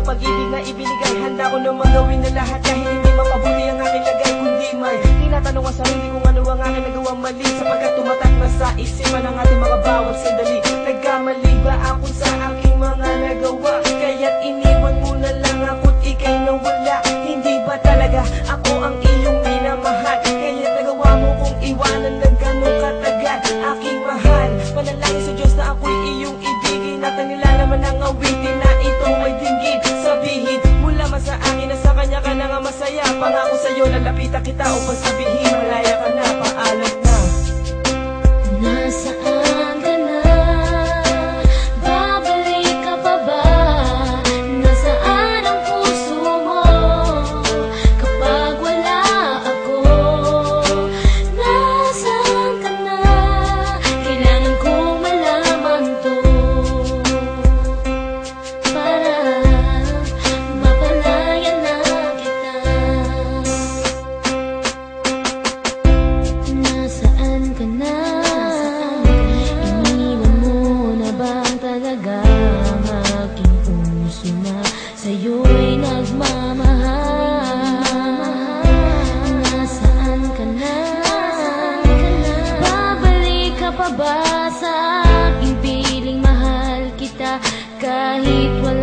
ng pag-ibig na ibinigay. Handa ko namang gawin na lahat kahit hindi mapabuti ang aking lagay. Kundi may tinatanong ang sarili kung ano ang aking nagawang mali, sapagkat tumatak na sa isipan ng ating mga bawat sandali. Nagkamali ba ako sa aking mga nagawa? Kaya't iniwan mo na lang ako't ika'y nawala. Hindi ba talaga ako ang iyong minamahal? Kaya't nagawa mo kong iwanan ng ganong katagal. Aking mahal, panalangin sa Diyos na ako'y iyong ibigin, at ang nilalaman ng awitin na ito ay dinggin. Sabihin mula man sa akin na sa kanya ka na nga masaya. Pangako sa'yo, lalapitan kita upang sabihin malaya ka na, paalam na. Nasaan ka na? Babalik ka pa ba? Nasaan ang puso mo kapag wala ako? Nasaan ka na? Kailangan kong malaman to para mapalaya na kita. Nasaan ka na? Iniwan mo na bang talaga ang aking puso na sa'yo'y nagmamahal? Nasaan ka na? Babalik ka pa ba sa aking piling mahal kita kahit wala